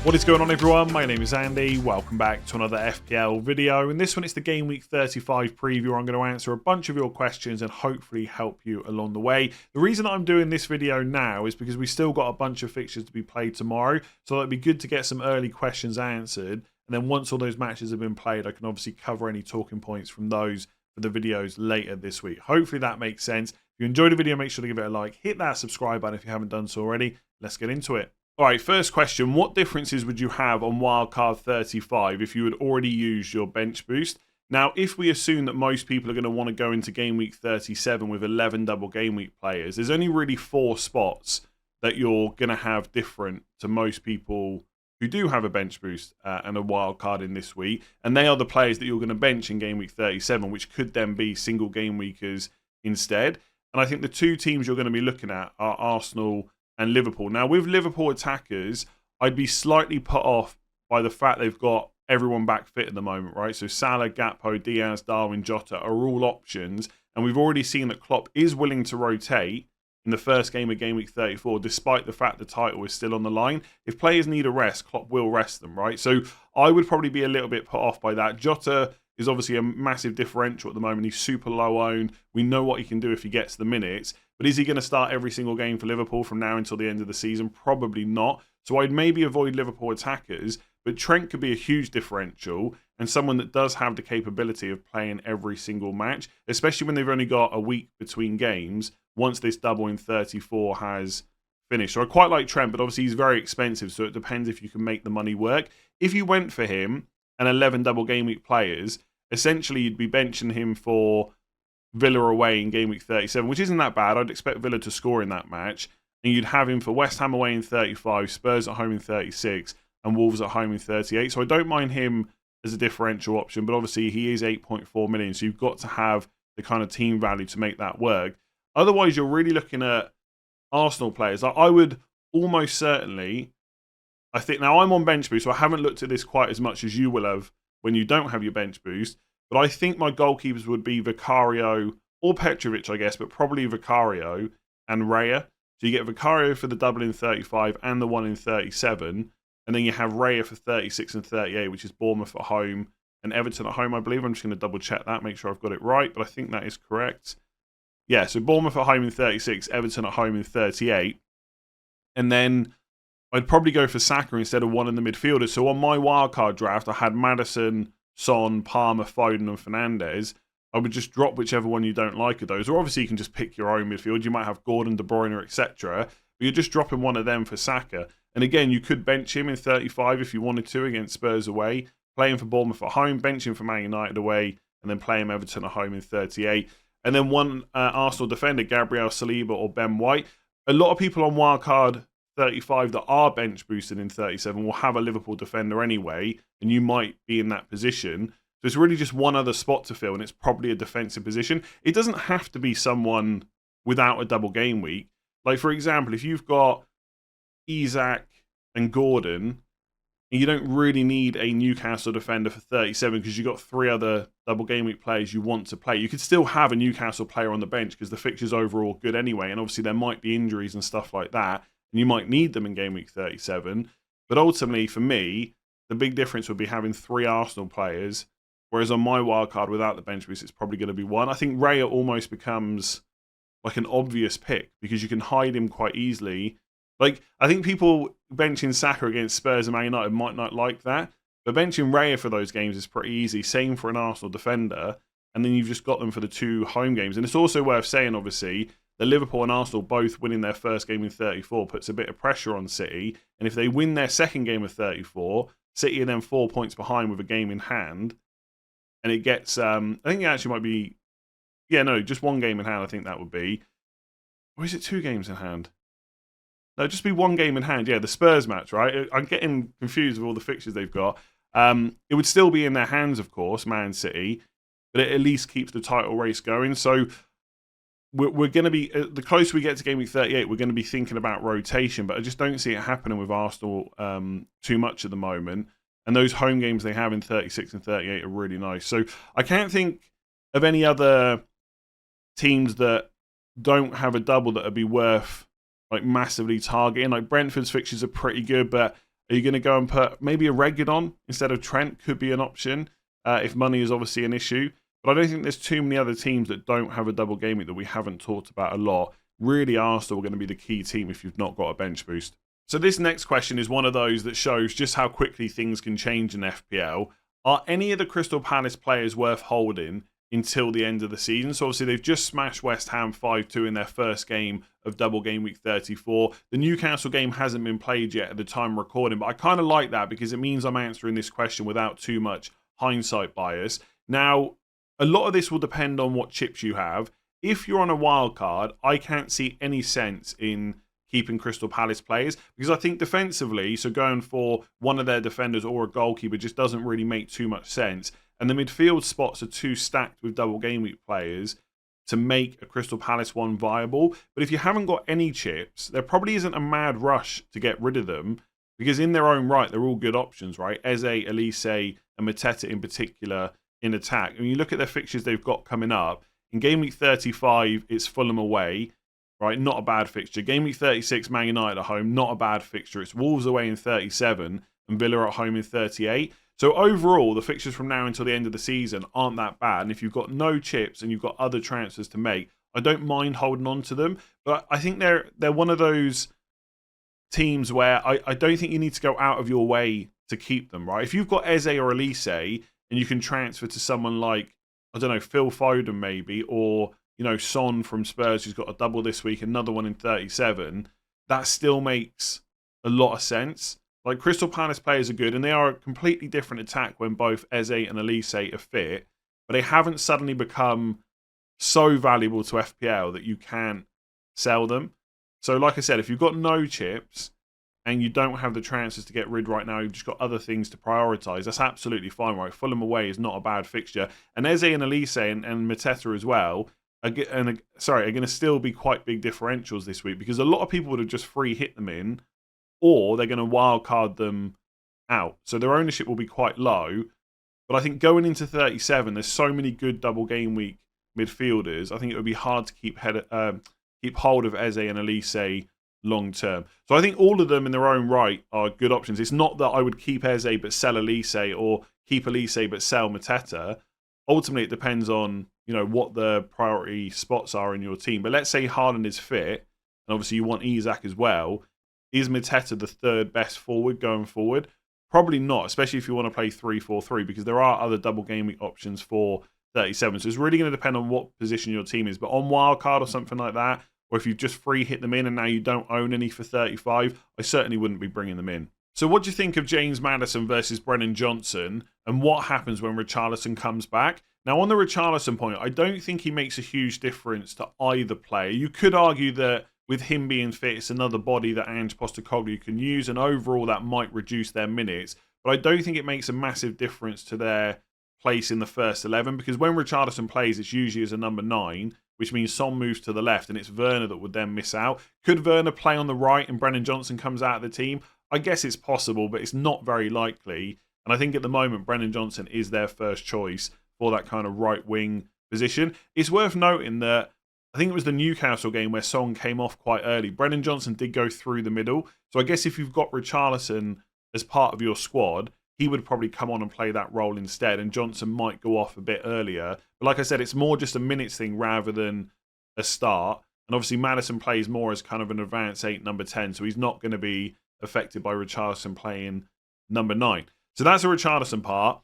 What is going on, everyone? My name is Andy. Welcome back to another FPL video. In this one, it's the Game Week 35 preview. I'm going to answer a bunch of your questions and hopefully help you along the way. The reason I'm doing this video now is because we still got a bunch of fixtures to be played tomorrow. So it'd be good to get some early questions answered. And then once all those matches have been played, I can obviously cover any talking points from those for the videos later this week. Hopefully that makes sense. If you enjoyed the video, make sure to give it a like. Hit that subscribe button if you haven't done so already. Let's get into it. All right, first question. What differences would you have on Wildcard 35 if you had already used your bench boost? Now, if we assume that most people are going to want to go into Game Week 37 with 11 double Game Week players, there's only really 4 spots that you're going to have different to most people who do have a bench boost and a wildcard in this week. And they are the players that you're going to bench in Game Week 37, which could then be single game weekers instead. And I think the 2 teams you're going to be looking at are Arsenal and Liverpool. Now, with Liverpool attackers, I'd be slightly put off by the fact they've got everyone back fit at the moment, right? So Salah, Gakpo, Diaz, Darwin, Jota are all options. And we've already seen that Klopp is willing to rotate in the first game of Game Week 34, despite the fact the title is still on the line. If players need a rest, Klopp will rest them, right? So I would probably be a little bit put off by that. Jota is obviously a massive differential at the moment. He's super low owned. We know what he can do if he gets the minutes. But is he going to start every single game for Liverpool from now until the end of the season? Probably not. So I'd maybe avoid Liverpool attackers. But Trent could be a huge differential and someone that does have the capability of playing every single match, especially when they've only got a week between games once this double in 34 has finished. So I quite like Trent, but obviously he's very expensive. So it depends if you can make the money work. If you went for him and 11 double game week players, essentially you'd be benching him for Villa away in Game Week 37, which isn't that bad. I'd expect Villa to score in that match. And you'd have him for West Ham away in 35, Spurs at home in 36, and Wolves at home in 38. So I don't mind him as a differential option, but obviously he is 8.4 million. So you've got to have the kind of team value to make that work. Otherwise, you're really looking at Arsenal players. I would almost certainly, I think, now I'm on bench boost, so I haven't looked at this quite as much as you will have when you don't have your bench boost. But I think my goalkeepers would be Vicario or Petrovic, I guess, but probably Vicario and Raya. So you get Vicario for the double in 35 and the one in 37. And then you have Raya for 36 and 38, which is Bournemouth at home and Everton at home, I believe. I'm just going to double check that, make sure I've got it right. But I think that is correct. Yeah, so Bournemouth at home in 36, Everton at home in 38. And then I'd probably go for Saka instead of one in the midfielders. So on my wildcard draft, I had Maddison, Son, Palmer, Foden and Fernandes. I would just drop whichever one you don't like of those. Or obviously you can just pick your own midfield. You might have Gordon, De Bruyne, etc. But you're just dropping one of them for Saka. And again, you could bench him in 35 if you wanted to against Spurs away. Play him for Bournemouth at home, bench him for Man United away, and then play him Everton at home in 38. And then one Arsenal defender, Gabriel Saliba or Ben White. A lot of people on wildcard 35 that are bench boosted in 37 will have a Liverpool defender anyway, and you might be in that position. So it's really just one other spot to fill, and it's probably a defensive position. It doesn't have to be someone without a double game week. Like, for example, if you've got Isak and Gordon, and you don't really need a Newcastle defender for 37 because you've got 3 other double game week players you want to play, you could still have a Newcastle player on the bench because the fixture's overall good anyway, and obviously there might be injuries and stuff like that, and you might need them in Game Week 37. But ultimately, for me, the big difference would be having 3 Arsenal players, whereas on my wildcard without the bench boost, it's probably going to be 1. I think Raya almost becomes like an obvious pick because you can hide him quite easily. Like, I think people benching Saka against Spurs and Man United might not like that, but benching Raya for those games is pretty easy. Same for an Arsenal defender, and then you've just got them for the 2 home games. And it's also worth saying, obviously, that Liverpool and Arsenal both winning their first game in 34 puts a bit of pressure on City. And if they win their second game of 34, City are then 4 points behind with a game in hand. And it gets, I think it actually might be, just 1 game in hand, I think that would be. Or is it 2 games in hand? No, just be 1 game in hand. Yeah, the Spurs match, right? I'm getting confused with all the fixtures they've got. It would still be in their hands, of course, Man City, but it at least keeps the title race going. So we're going to be, the closer we get to Game Week 38, we're going to be thinking about rotation, but I just don't see it happening with Arsenal too much at the moment. And those home games they have in 36 and 38 are really nice. So I can't think of any other teams that don't have a double that would be worth like massively targeting. Like Brentford's fixtures are pretty good, but Are you going to go and put maybe a Reguilon instead of Trent? Could be an option if money is obviously an issue. But I don't think there's too many other teams that don't have a double game week that we haven't talked about a lot. Really, Arsenal are going to be the key team if you've not got a bench boost. So this next question is one of those that shows just how quickly things can change in FPL. Are any of the Crystal Palace players worth holding until the end of the season? So obviously they've just smashed West Ham 5-2 in their first game of double game week 34. The Newcastle game hasn't been played yet at the time of recording, but I kind of like that because it means I'm answering this question without too much hindsight bias. Now, a lot of this will depend on what chips you have. If you're on a wild card, I can't see any sense in keeping Crystal Palace players because I think defensively, so going for one of their defenders or a goalkeeper just doesn't really make too much sense. And the midfield spots are too stacked with double game week players to make a Crystal Palace one viable. But if you haven't got any chips, there probably isn't a mad rush to get rid of them because in their own right, they're all good options, right? Eze, Elise, and Mateta in particular in attack. When you look at their fixtures they've got coming up, in game week 35, it's Fulham away, right? Not a bad fixture. Game week 36, Man United at home, not a bad fixture. It's Wolves away in 37 and Villa at home in 38. So overall, the fixtures from now until the end of the season aren't that bad. And if you've got no chips and you've got other transfers to make, I don't mind holding on to them. But I think they're one of those teams where I don't think you need to go out of your way to keep them, right? If you've got Eze or Elise and you can transfer to someone like, I don't know, Phil Foden maybe, or, you know, Son from Spurs who's got a double this week, another one in 37, that still makes a lot of sense. Like, Crystal Palace players are good, and they are a completely different attack when both Eze and Elise are fit, but they haven't suddenly become so valuable to FPL that you can't sell them. So, like I said, if you've got no chips and you don't have the transfers to get rid right now, you've just got other things to prioritise, that's absolutely fine, right? Fulham away is not a bad fixture. And Eze and Elise and Mateta as well are going to still be quite big differentials this week because a lot of people would have just free hit them in, or they're going to wildcard them out. So their ownership will be quite low. But I think going into 37, there's so many good double game week midfielders. I think it would be hard to keep hold of Eze and Elise long term. So I think all of them in their own right are good options. It's not that I would keep Eze but sell Elise or keep Elise but sell Mateta. Ultimately, it depends on, you know, what the priority spots are in your team. But let's say Haaland is fit, and obviously you want Isak as well. Is Mateta the third best forward going forward? Probably not, especially if you want to play 3-4-3, because there are other double game week options for 37. So it's really going to depend on what position your team is. But on wildcard or something like that, or if you've just free hit them in and now you don't own any for 35, I certainly wouldn't be bringing them in. So what do you think of James Maddison versus Brennan Johnson, and what happens when Richarlison comes back? Now, on the Richarlison point, I don't think he makes a huge difference to either player. You could argue that with him being fit, it's another body that Ange Postecoglou can use, and overall that might reduce their minutes. But I don't think it makes a massive difference to their place in the first 11, because when Richarlison plays, it's usually as a number 9, which means Son moves to the left, and it's Werner that would then miss out. Could Werner play on the right and Brennan Johnson comes out of the team? I guess it's possible, but it's not very likely. And I think at the moment, Brennan Johnson is their first choice for that kind of right wing position. It's worth noting that I think it was the Newcastle game where Son came off quite early. Brennan Johnson did go through the middle. So I guess if you've got Richarlison as part of your squad, he would probably come on and play that role instead, and Johnson might go off a bit earlier. But like I said, it's more just a minutes thing rather than a start. And obviously Maddison plays more as kind of an advanced 8, number 10, so he's not going to be affected by Richarlison playing number 9. So that's the Richarlison part.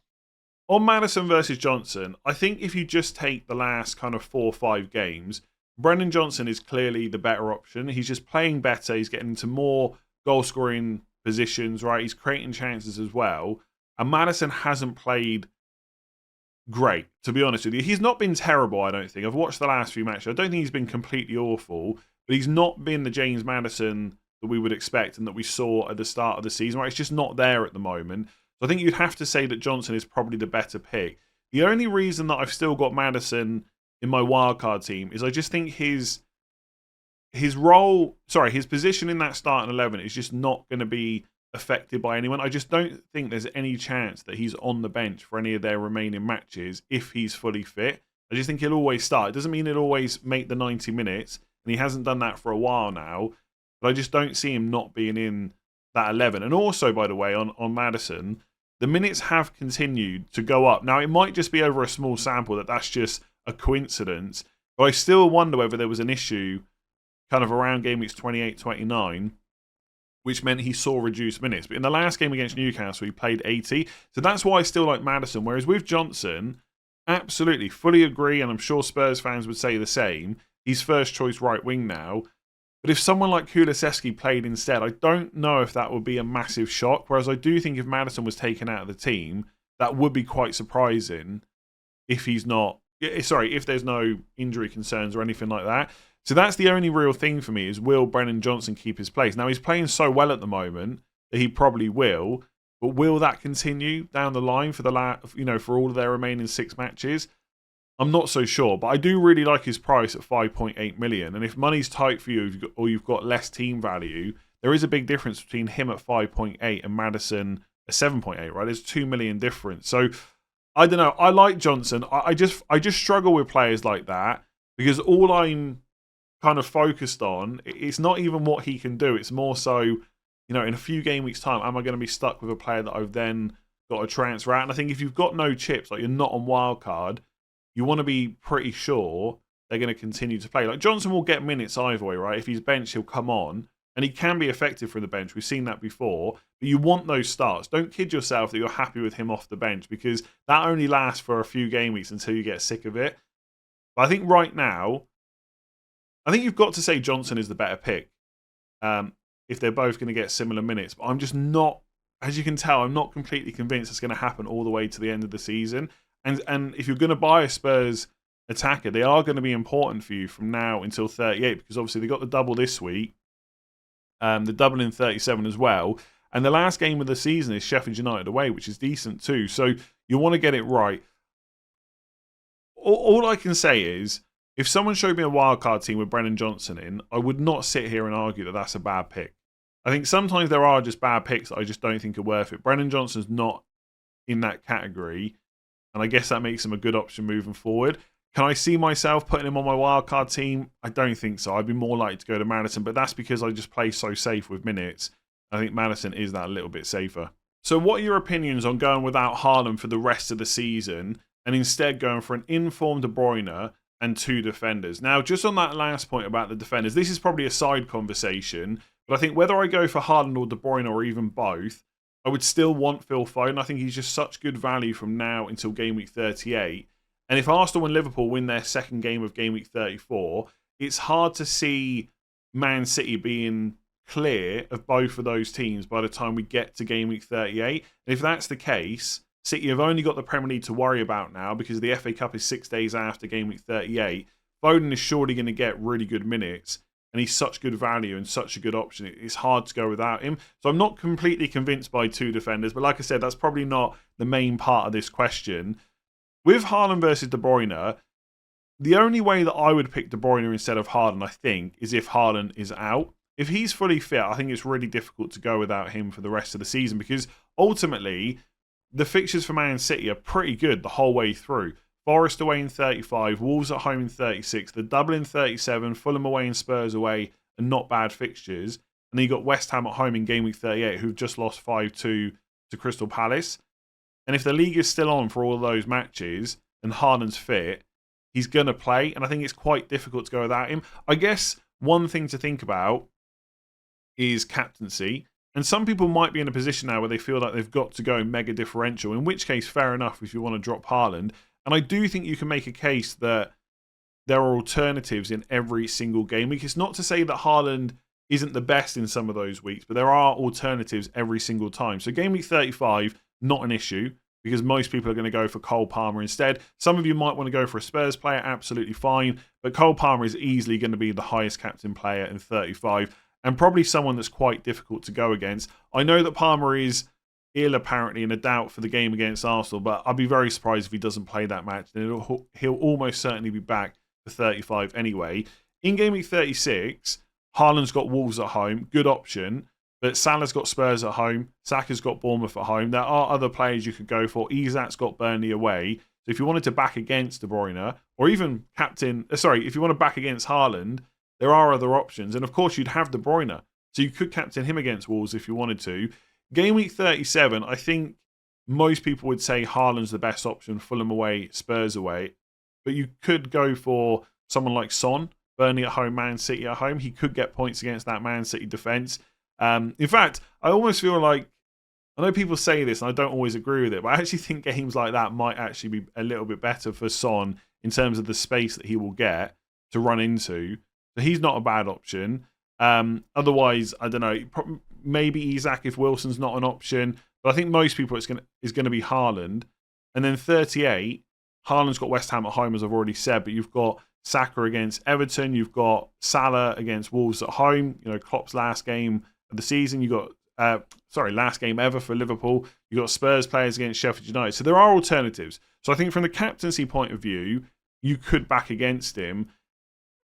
On Maddison versus Johnson, I think if you just take the last kind of 4 or 5 games, Brennan Johnson is clearly the better option. He's just playing better. He's getting into more goal-scoring positions, right? He's creating chances as well. And Maddison hasn't played great, to be honest with you. He's not been terrible, I don't think. I've watched the last few matches. I don't think he's been completely awful, but he's not been the James Maddison that we would expect and that we saw at the start of the season, right? It's just not there at the moment. So I think you'd have to say that Johnson is probably the better pick. The only reason that I've still got Maddison in my wildcard team is I just think his position in that starting 11 is just not going to be affected by anyone. I just don't think there's any chance that he's on the bench for any of their remaining matches if he's fully fit. I just think he'll always start. It doesn't mean he'll always make the 90 minutes, and he hasn't done that for a while now, but I just don't see him not being in that 11. And also, by the way, on Maddison, the minutes have continued to go up. Now, it might just be over a small sample that's just a coincidence, but I still wonder whether there was an issue kind of around game weeks 28, 29, which meant he saw reduced minutes. But in the last game against Newcastle, he played 80. So that's why I still like Maddison. Whereas with Johnson, absolutely, fully agree, and I'm sure Spurs fans would say the same. He's first choice right wing now. But if someone like Kulusevski played instead, I don't know if that would be a massive shock. Whereas I do think if Maddison was taken out of the team, that would be quite surprising if he's not... Sorry, if there's no injury concerns or anything like that. So that's the only real thing for me is, will Brennan Johnson keep his place? Now, he's playing so well at the moment that he probably will. But will that continue down the line for for all of their remaining 6 matches? I'm not so sure, but I do really like his price at 5.8 million. And if money's tight for you or you've got less team value, there is a big difference between him at 5.8 and Maddison at 7.8, right? There's 2 million difference. So I don't know. I like Johnson. I just struggle with players like that because all I'm kind of focused on, it's not even what he can do. It's more so, in a few game weeks' time, am I going to be stuck with a player that I've then got to transfer out? And I think if you've got no chips, like you're not on Wildcard, you want to be pretty sure they're going to continue to play. Like Johnson will get minutes either way, right? If he's benched, he'll come on, and he can be effective from the bench. We've seen that before, but you want those starts. Don't kid yourself that you're happy with him off the bench because that only lasts for a few game weeks until you get sick of it. But I think right now, I think you've got to say Johnson is the better pick if they're both going to get similar minutes. But I'm just not, as you can tell, I'm not completely convinced it's going to happen all the way to the end of the season. And if you're going to buy a Spurs attacker, they are going to be important for you from now until 38 because obviously they got the double this week, the double in 37 as well. And the last game of the season is Sheffield United away, which is decent too. So you want to get it right. All I can say is, if someone showed me a wildcard team with Brennan Johnson in, I would not sit here and argue that that's a bad pick. I think sometimes there are just bad picks that I just don't think are worth it. Brennan Johnson's not in that category, and I guess that makes him a good option moving forward. Can I see myself putting him on my wildcard team? I don't think so. I'd be more likely to go to Maddison, but that's because I just play so safe with minutes. I think Maddison is that a little bit safer. So what are your opinions on going without Haaland for the rest of the season and instead going for an informed De Bruyne and 2 defenders? Now, just on that last point about the defenders, this is probably a side conversation, but I think whether I go for Haaland or De Bruyne or even both, I would still want Phil Foden. I think he's just such good value from now until game week 38. And if Arsenal and Liverpool win their second game of game week 34, it's hard to see Man City being clear of both of those teams by the time we get to game week 38. And if that's the case, City have only got the Premier League to worry about now because the FA Cup is 6 days after game week 38. Foden is surely going to get really good minutes, and he's such good value and such a good option. It's hard to go without him. So I'm not completely convinced by 2 defenders, but like I said, that's probably not the main part of this question. With Haaland versus De Bruyne, the only way that I would pick De Bruyne instead of Haaland, I think, is if Haaland is out. If he's fully fit, I think it's really difficult to go without him for the rest of the season because ultimately, the fixtures for Man City are pretty good the whole way through. Forest away in 35, Wolves at home in 36, the double in 37, Fulham away and Spurs away, and not bad fixtures. And then you got West Ham at home in game week 38, who've just lost 5-2 to Crystal Palace. And if the league is still on for all of those matches and Haaland's fit, he's going to play. And I think it's quite difficult to go without him. I guess one thing to think about is captaincy. And some people might be in a position now where they feel like they've got to go mega differential, in which case, fair enough if you want to drop Haaland. And I do think you can make a case that there are alternatives in every single game week. It's not to say that Haaland isn't the best in some of those weeks, but there are alternatives every single time. So game week 35, not an issue, because most people are going to go for Cole Palmer instead. Some of you might want to go for a Spurs player, absolutely fine. But Cole Palmer is easily going to be the highest captain player in 35. And probably someone that's quite difficult to go against. I know that Palmer is ill apparently and a doubt for the game against Arsenal, but I'd be very surprised if he doesn't play that match. Then he'll almost certainly be back for 35 anyway. In game week 36, Haaland's got Wolves at home, good option. But Salah's got Spurs at home. Saka's got Bournemouth at home. There are other players you could go for. Isak's got Burnley away. So if you wanted to back against De Bruyne, or even if you want to back against Haaland, there are other options. And of course, you'd have De Bruyne. So you could captain him against Wolves if you wanted to. Game week 37, I think most people would say Haaland's the best option, Fulham away, Spurs away. But you could go for someone like Son, Burnley at home, Man City at home. He could get points against that Man City defence. In fact, I almost feel like, I know people say this and I don't always agree with it, but I actually think games like that might actually be a little bit better for Son in terms of the space that he will get to run into. So he's not a bad option. Otherwise, I don't know, maybe Isak if Wilson's not an option. But I think most people is going to be Haaland. And then 38, Haaland's got West Ham at home, as I've already said, but you've got Saka against Everton. You've got Salah against Wolves at home. You know, Klopp's last game of the season. You've got, last game ever for Liverpool. You've got Spurs players against Sheffield United. So there are alternatives. So I think from the captaincy point of view, you could back against him.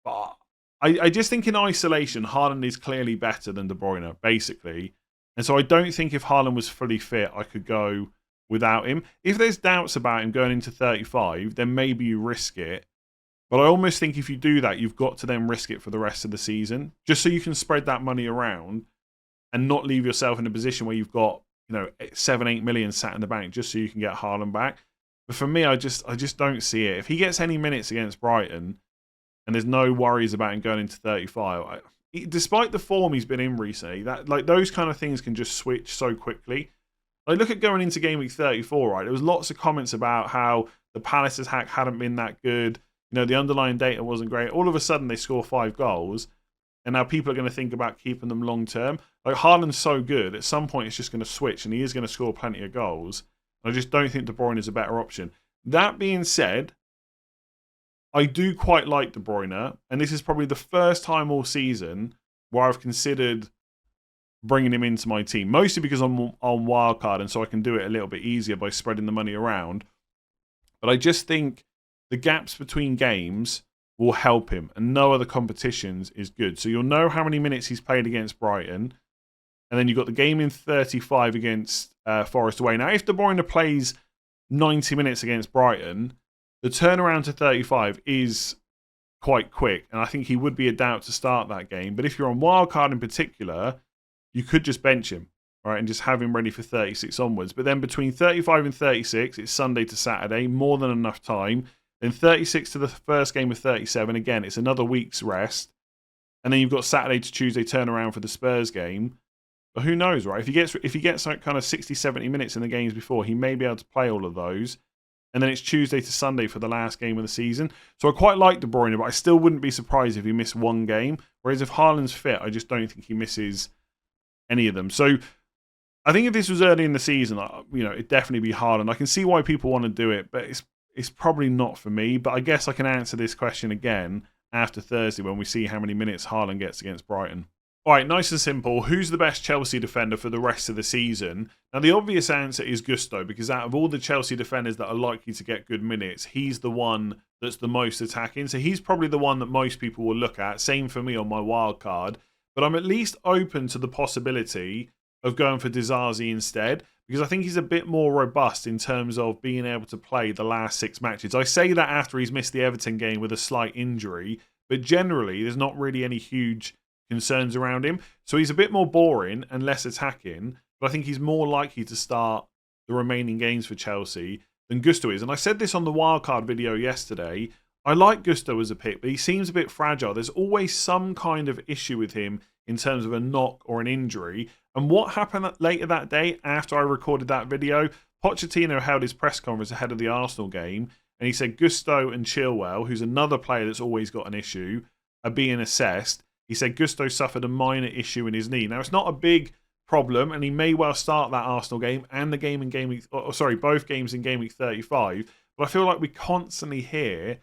But I just think in isolation, Haaland is clearly better than De Bruyne, basically. And so I don't think if Haaland was fully fit, I could go without him. If there's doubts about him going into 35, then maybe you risk it. But I almost think if you do that, you've got to then risk it for the rest of the season, just so you can spread that money around and not leave yourself in a position where you've got, 7-8 million sat in the bank just so you can get Haaland back. But for me, I just don't see it. If he gets any minutes against Brighton and there's no worries about him going into 35, despite the form he's been in recently, that those kind of things can just switch so quickly. Like, look at going into game week 34, right? There was lots of comments about how the Palace attack hadn't been that good. The underlying data wasn't great. All of a sudden, they score 5 goals, and now people are going to think about keeping them long term. Like, Haaland's so good, at some point it's just going to switch, and he is going to score plenty of goals. I just don't think De Bruyne is a better option. That being said, I do quite like De Bruyne, and this is probably the first time all season where I've considered bringing him into my team, mostly because I'm on Wildcard, and so I can do it a little bit easier by spreading the money around. But I just think the gaps between games will help him, and no other competitions is good. So you'll know how many minutes he's played against Brighton, and then you've got the game in 35 against Forest away. Now, if De Bruyne plays 90 minutes against Brighton, the turnaround to 35 is quite quick, and I think he would be a doubt to start that game. But if you're on Wildcard in particular, you could just bench him, right, and just have him ready for 36 onwards. But then between 35 and 36, it's Sunday to Saturday, more than enough time. Then 36 to the first game of 37, again, it's another week's rest. And then you've got Saturday to Tuesday turnaround for the Spurs game. But who knows, right? If he gets like kind of 60, 70 minutes in the games before, he may be able to play all of those. And then it's Tuesday to Sunday for the last game of the season. So I quite like De Bruyne, but I still wouldn't be surprised if he missed one game. Whereas if Haaland's fit, I just don't think he misses any of them. So I think if this was early in the season, it'd definitely be Haaland. I can see why people want to do it, but it's probably not for me. But I guess I can answer this question again after Thursday when we see how many minutes Haaland gets against Brighton. All right, nice and simple. Who's the best Chelsea defender for the rest of the season? Now, the obvious answer is Gusto, because out of all the Chelsea defenders that are likely to get good minutes, he's the one that's the most attacking. So he's probably the one that most people will look at. Same for me on my wild card. But I'm at least open to the possibility of going for Disasi instead, because I think he's a bit more robust in terms of being able to play the last 6 matches. I say that after he's missed the Everton game with a slight injury, but generally there's not really any huge concerns around him. So he's a bit more boring and less attacking, but I think he's more likely to start the remaining games for Chelsea than Gusto is. And I said this on the wildcard video yesterday. I like Gusto as a pick, but he seems a bit fragile. There's always some kind of issue with him in terms of a knock or an injury. And what happened later that day after I recorded that video, Pochettino held his press conference ahead of the Arsenal game, and he said Gusto and Chilwell, who's another player that's always got an issue, are being assessed. He said Gusto suffered a minor issue in his knee. Now, it's not a big problem, and he may well start that Arsenal game and the game in game week, both games in game week 35. But I feel like we constantly hear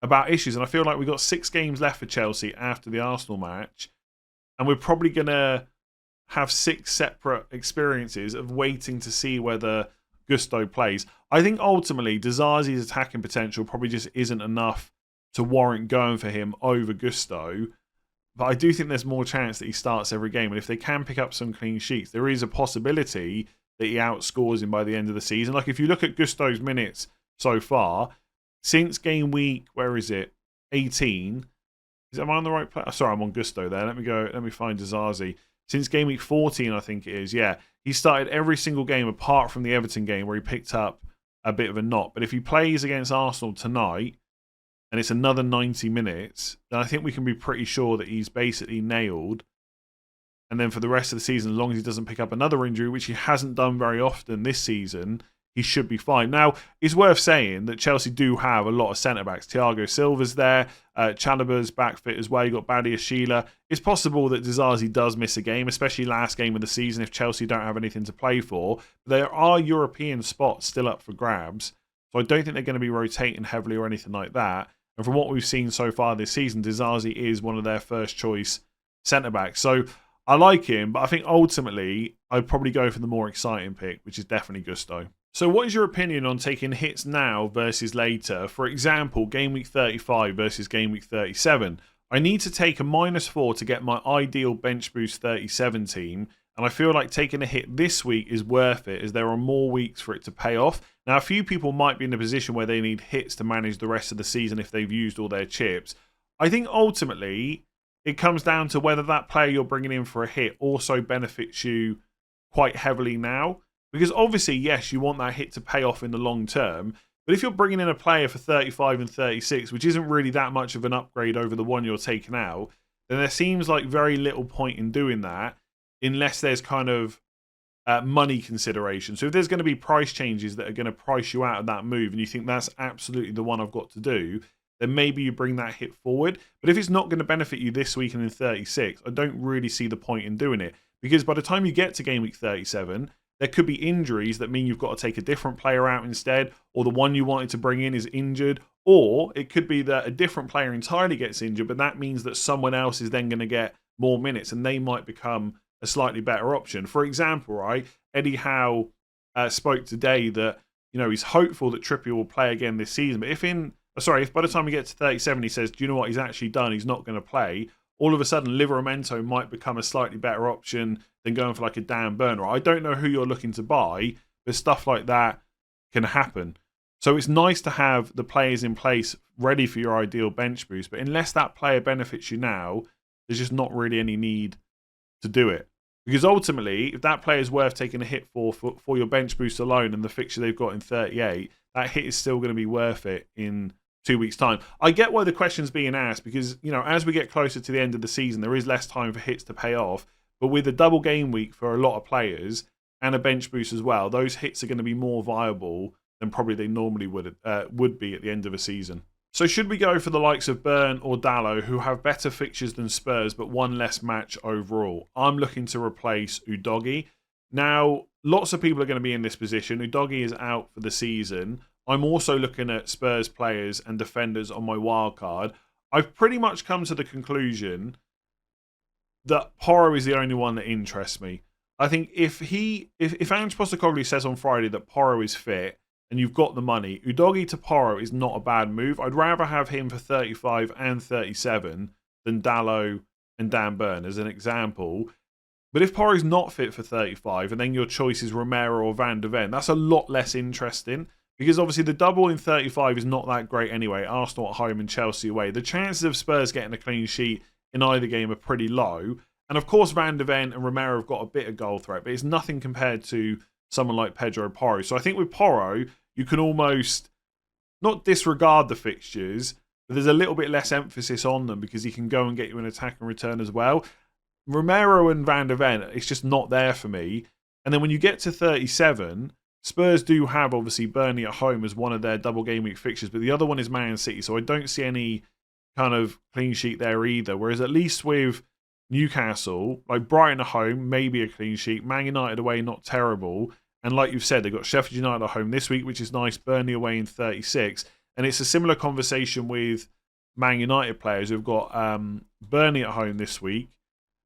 about issues, and I feel like we've got 6 games left for Chelsea after the Arsenal match, and we're probably going to have 6 separate experiences of waiting to see whether Gusto plays. I think ultimately Disasi's attacking potential probably just isn't enough to warrant going for him over Gusto. But I do think there's more chance that he starts every game. And if they can pick up some clean sheets, there is a possibility that he outscores him by the end of the season. Like, if you look at Gusto's minutes so far, since game week, 18? Am I on the right place? Sorry, I'm on Gusto there. Let me find Disasi. since game week 14, I think it is. Yeah, he started every single game apart from the Everton game where he picked up a bit of a knot. But if he plays against Arsenal tonight and it's another 90 minutes, then I think we can be pretty sure that he's basically nailed. And then for the rest of the season, as long as he doesn't pick up another injury, which he hasn't done very often this season, he should be fine. Now, it's worth saying that Chelsea do have a lot of centre-backs. Thiago Silva's there. Chalobah's back fit as well. You've got Badia Sheila. It's possible that Disasi does miss a game, especially last game of the season if Chelsea don't have anything to play for. But there are European spots still up for grabs. So I don't think they're going to be rotating heavily or anything like that. And from what we've seen so far this season, Disasi is one of their first choice centre-backs. So I like him, but I think ultimately I'd probably go for the more exciting pick, which is definitely Gusto. So what is your opinion on taking hits now versus later? For example, game week 35 versus game week 37. I need to take a -4 to get my ideal bench boost 37 team, and I feel like taking a hit this week is worth it as there are more weeks for it to pay off. Now, a few people might be in a position where they need hits to manage the rest of the season if they've used all their chips. I think ultimately it comes down to whether that player you're bringing in for a hit also benefits you quite heavily now. Because obviously, yes, you want that hit to pay off in the long term. But if you're bringing in a player for 35 and 36, which isn't really that much of an upgrade over the one you're taking out, then there seems like very little point in doing that unless there's kind of money consideration. So if there's going to be price changes that are going to price you out of that move and you think that's absolutely the one I've got to do, then maybe you bring that hit forward. But if it's not going to benefit you this week and in 36, I don't really see the point in doing it. Because by the time you get to game week 37, there could be injuries that mean you've got to take a different player out instead, or the one you wanted to bring in is injured, or it could be that a different player entirely gets injured, but that means that someone else is then going to get more minutes and they might become a slightly better option. For example, right, Eddie Howe spoke today that he's hopeful that Trippier will play again this season, but if by the time we get to 37 he says, do you know what he's actually done? He's not going to play. All of a sudden, Livramento might become a slightly better option than going for like a Davern. I don't know who you're looking to buy, but stuff like that can happen. So it's nice to have the players in place ready for your ideal bench boost. But unless that player benefits you now, there's just not really any need to do it. Because ultimately, if that player is worth taking a hit for your bench boost alone and the fixture they've got in 38, that hit is still going to be worth it in 2 weeks' time. I get why the question's being asked because, as we get closer to the end of the season, there is less time for hits to pay off. But with a double game week for a lot of players and a bench boost as well, those hits are going to be more viable than probably they normally would be at the end of a season. So should we go for the likes of Burn or Dalot, who have better fixtures than Spurs but one less match overall? I'm looking to replace Udogie. Now, lots of people are going to be in this position. Udogie is out for the season. I'm also looking at Spurs players and defenders on my wildcard. I've pretty much come to the conclusion that Porro is the only one that interests me. I think if Ange Postecoglou says on Friday that Porro is fit and you've got the money, Udogie to Porro is not a bad move. I'd rather have him for 35 and 37 than Dalot and Dan Burn as an example. But if Porro's not fit for 35 and then your choice is Romero or Van de Ven, that's a lot less interesting. Because obviously the double in 35 is not that great anyway. Arsenal at home and Chelsea away. The chances of Spurs getting a clean sheet in either game are pretty low. And of course Van de Ven and Romero have got a bit of goal threat, but it's nothing compared to someone like Pedro Porro. So I think with Porro, you can almost not disregard the fixtures, but there's a little bit less emphasis on them because he can go and get you an attack and return as well. Romero and Van de Ven, it's just not there for me. And then when you get to 37... Spurs do have, obviously, Burnley at home as one of their double game week fixtures, but the other one is Man City, so I don't see any kind of clean sheet there either. Whereas at least with Newcastle, like Brighton at home, maybe a clean sheet. Man United away, not terrible. And like you've said, they've got Sheffield United at home this week, which is nice. Burnley away in 36. And it's a similar conversation with Man United players who've got Burnley at home this week,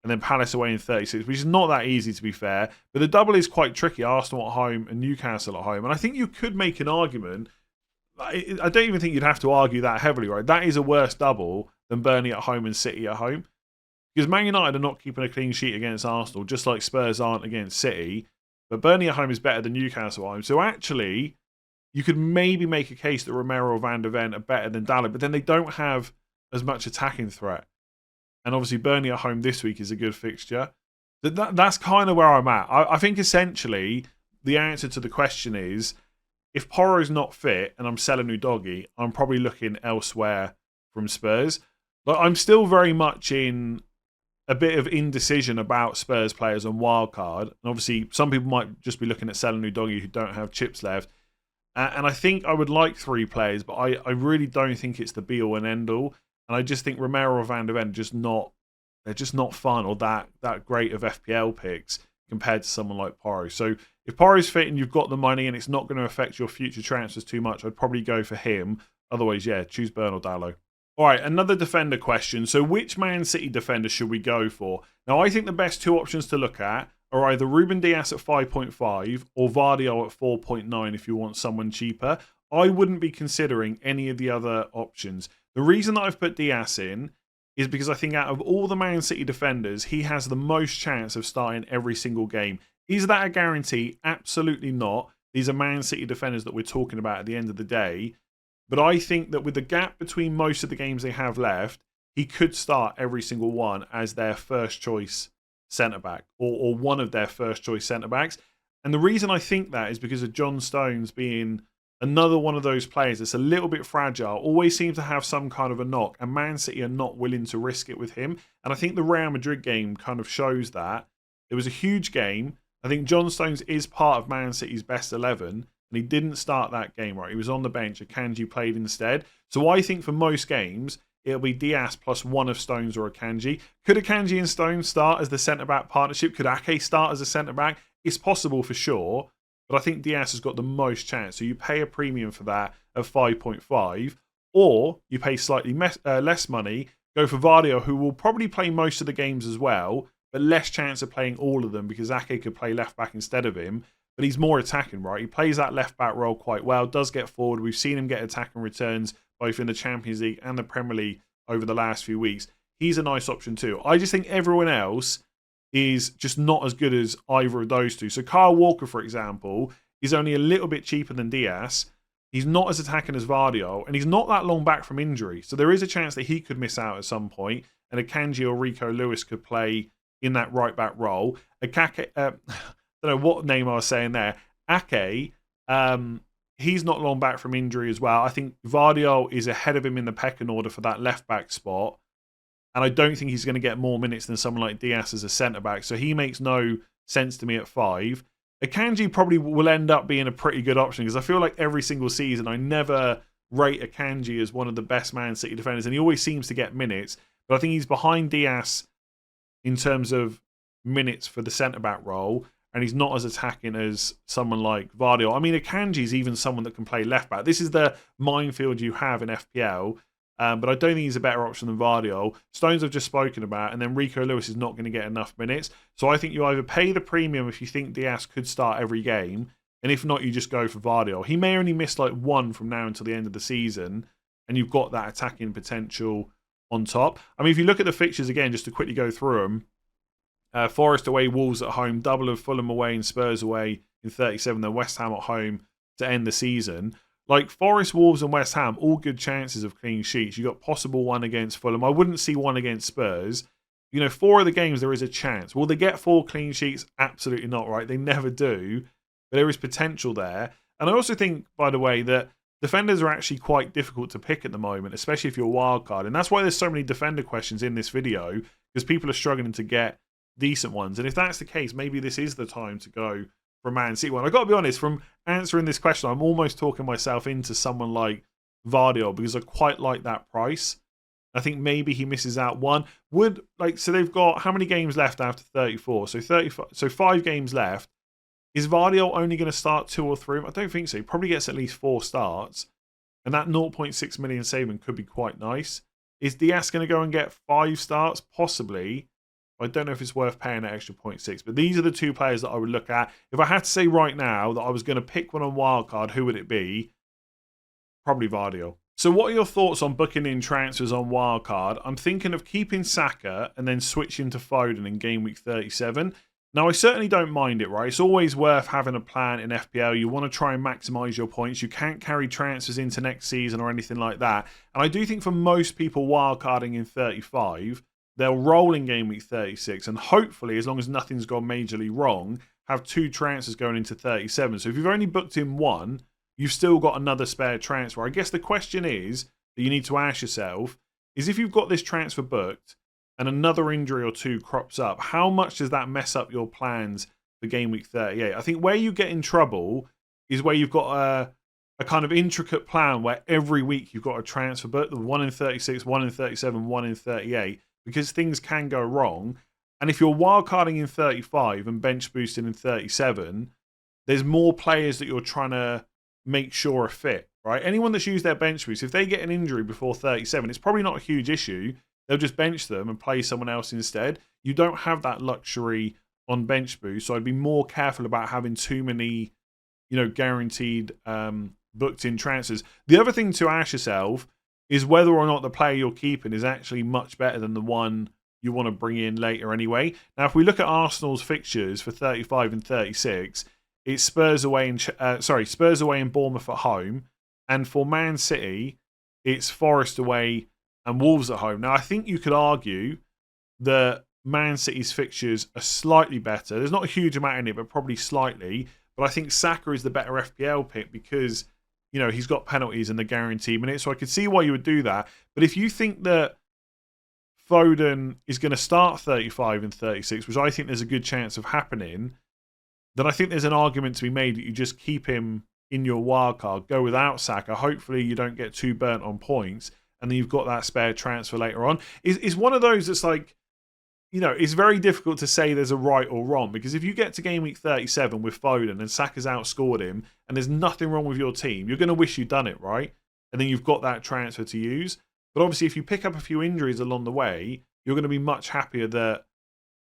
and then Palace away in 36, which is not that easy to be fair. But the double is quite tricky. Arsenal at home and Newcastle at home. And I think you could make an argument. I don't even think you'd have to argue that heavily, right? That is a worse double than Burnley at home and City at home. Because Man United are not keeping a clean sheet against Arsenal, just like Spurs aren't against City. But Burnley at home is better than Newcastle at home. So actually, you could maybe make a case that Romero or Van de Ven are better than Dalot, but then they don't have as much attacking threat. And obviously Burnley at home this week is a good fixture. That's kind of where I'm at. I think essentially the answer to the question is, if Porro's not fit and I'm selling Udogie, I'm probably looking elsewhere from Spurs. But I'm still very much in a bit of indecision about Spurs players on Wildcard. And obviously, some people might just be looking at selling Udogie who don't have chips left. And I think I would like 3 players, but I really don't think it's the be-all and end-all. And I just think Romero or Van de Ven they're just not fun or that great of FPL picks compared to someone like Porro. So if Porro's fit and you've got the money and it's not going to affect your future transfers too much, I'd probably go for him. Otherwise, yeah, choose Burn or Dalot. All right, another defender question. So which Man City defender should we go for? Now, I think the best 2 options to look at are either Ruben Dias at 5.5 or Vardio at 4.9 if you want someone cheaper. I wouldn't be considering any of the other options. The reason that I've put Dias in is because I think out of all the Man City defenders, he has the most chance of starting every single game. Is that a guarantee? Absolutely not. These are Man City defenders that we're talking about at the end of the day. But I think that with the gap between most of the games they have left, he could start every single one as their first choice centre-back or one of their first choice centre-backs. And the reason I think that is because of John Stones being another one of those players that's a little bit fragile, always seems to have some kind of a knock, and Man City are not willing to risk it with him. And I think the Real Madrid game kind of shows that. It was a huge game. I think John Stones is part of Man City's best 11, and he didn't start that game, right? He was on the bench. Akanji played instead. So I think for most games, it'll be Dias plus one of Stones or Akanji. Could Akanji and Stones start as the centre-back partnership? Could Ake start as a centre-back? It's possible for sure. But I think Dias has got the most chance. So you pay a premium for that at 5.5, or you pay slightly less money, go for Vardio, who will probably play most of the games as well, but less chance of playing all of them because Ake could play left back instead of him. But he's more attacking, right? He plays that left back role quite well, does get forward. We've seen him get attacking returns both in the Champions League and the Premier League over the last few weeks. He's a nice option too. I just think everyone else is just not as good as either of those two. So Kyle Walker, for example, is only a little bit cheaper than Dias. He's not as attacking as Vardio, and he's not that long back from injury. So there is a chance that he could miss out at some point, and Akanji or Rico Lewis could play in that right back role. I don't know what name I was saying there. Ake, he's not long back from injury as well. I think Vardio is ahead of him in the pecking order for that left back spot. And I don't think he's going to get more minutes than someone like Dias as a centre-back. So he makes no sense to me at 5. Akanji probably will end up being a pretty good option because I feel like every single season I never rate Akanji as one of the best Man City defenders. And he always seems to get minutes. But I think he's behind Dias in terms of minutes for the centre-back role. And he's not as attacking as someone like Vardio. I mean, Akanji is even someone that can play left-back. This is the minefield you have in FPL. But I don't think he's a better option than Vardio. Stones I've just spoken about, and then Rico Lewis is not going to get enough minutes. So I think you either pay the premium if you think Dias could start every game, and if not, you just go for Vardio. He may only miss like one from now until the end of the season, and you've got that attacking potential on top. I mean, if you look at the fixtures again, just to quickly go through them, Forest away, Wolves at home, double of Fulham away and Spurs away in 37, then West Ham at home to end the season. Like Forest, Wolves and West Ham, all good chances of clean sheets. You got possible one against Fulham. I wouldn't see one against Spurs. 4 of the games there is a chance. Will they get 4 clean sheets? Absolutely not, right? They never do. But there is potential there. And I also think, by the way, that defenders are actually quite difficult to pick at the moment, especially if you're wildcard. And that's why there's so many defender questions in this video, because people are struggling to get decent ones. And if that's the case, maybe this is the time to go for Man City one. I've got to be honest, from answering this question, I'm almost talking myself into someone like Vardio because I quite like that price. I think maybe he misses out one. So they've got how many games left after 34? So 5 games left. Is Vardio only going to start 2 or 3? I don't think so. He probably gets at least 4 starts. And that 0.6 million saving could be quite nice. Is Dias going to go and get 5 starts? Possibly. I don't know if it's worth paying that extra 0.6, but these are the 2 players that I would look at. If I had to say right now that I was going to pick one on Wildcard, who would it be? Probably Vardio. So what are your thoughts on booking in transfers on Wildcard? I'm thinking of keeping Saka and then switching to Foden in game week 37. Now, I certainly don't mind it, right? It's always worth having a plan in FPL. You want to try and maximise your points. You can't carry transfers into next season or anything like that. And I do think for most people wildcarding in 35, they'll roll in game week 36, and hopefully, as long as nothing's gone majorly wrong, have 2 transfers going into 37. So if you've only booked in 1, you've still got another spare transfer. I guess the question is that you need to ask yourself is, if you've got this transfer booked and another injury or 2 crops up, how much does that mess up your plans for game week 38? I think where you get in trouble is where you've got a kind of intricate plan where every week you've got a transfer booked, 1 in 36, 1 in 37, 1 in 38, because things can go wrong. And if you're wildcarding in 35 and bench boosting in 37, there's more players that you're trying to make sure are fit, right? Anyone that's used their bench boost, if they get an injury before 37, it's probably not a huge issue. They'll just bench them and play someone else instead. You don't have that luxury on bench boost, so I'd be more careful about having too many, guaranteed booked in transfers. The other thing to ask yourself is whether or not the player you're keeping is actually much better than the one you want to bring in later anyway. Now, if we look at Arsenal's fixtures for 35 and 36, it's Spurs away and Bournemouth at home, and for Man City, it's Forest away and Wolves at home. Now, I think you could argue that Man City's fixtures are slightly better. There's not a huge amount in it, but probably slightly. But I think Saka is the better FPL pick because, he's got penalties and the guaranteed minutes. So I could see why you would do that. But if you think that Foden is going to start 35 and 36, which I think there's a good chance of happening, then I think there's an argument to be made that you just keep him in your wildcard, go without Saka. Hopefully you don't get too burnt on points, and then you've got that spare transfer later on. It's one of those that's like, it's very difficult to say there's a right or wrong, because if you get to game week 37 with Foden and Saka's outscored him and there's nothing wrong with your team, you're going to wish you'd done it, right? And then you've got that transfer to use. But obviously, if you pick up a few injuries along the way, you're going to be much happier that,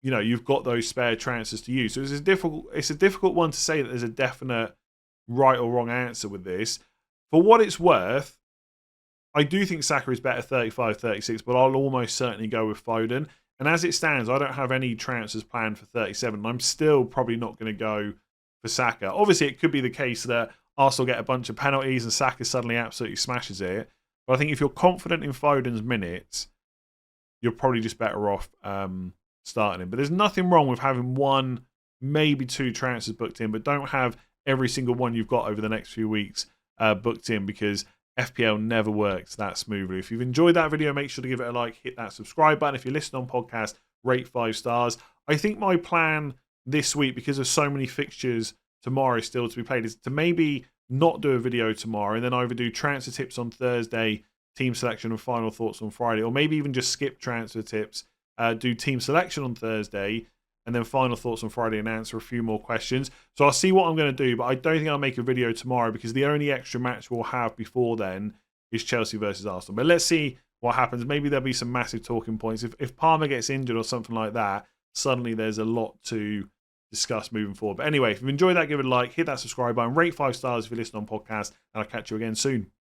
you've got those spare transfers to use. So it's a difficult one to say that there's a definite right or wrong answer with this. For what it's worth, I do think Saka is better 35, 36, but I'll almost certainly go with Foden. And as it stands, I don't have any transfers planned for 37. And I'm still probably not going to go for Saka. Obviously, it could be the case that Arsenal get a bunch of penalties and Saka suddenly absolutely smashes it. But I think if you're confident in Foden's minutes, you're probably just better off starting him. But there's nothing wrong with having 1, maybe 2 transfers booked in, but don't have every single one you've got over the next few weeks booked in, because FPL never works that smoothly. If you've enjoyed that video, make sure to give it a like, hit that subscribe button. If you're listening on podcast, rate 5 stars. I think my plan this week, because of so many fixtures tomorrow still to be played, is to maybe not do a video tomorrow and then either do transfer tips on Thursday, team selection and final thoughts on Friday, or maybe even just skip transfer tips, do team selection on Thursday and then final thoughts on Friday and answer a few more questions. So I'll see what I'm going to do, but I don't think I'll make a video tomorrow because the only extra match we'll have before then is Chelsea versus Arsenal. But let's see what happens. Maybe there'll be some massive talking points. If Palmer gets injured or something like that, suddenly there's a lot to discuss moving forward. But anyway, if you've enjoyed that, give it a like, hit that subscribe button, rate 5 stars if you listen on podcast, and I'll catch you again soon.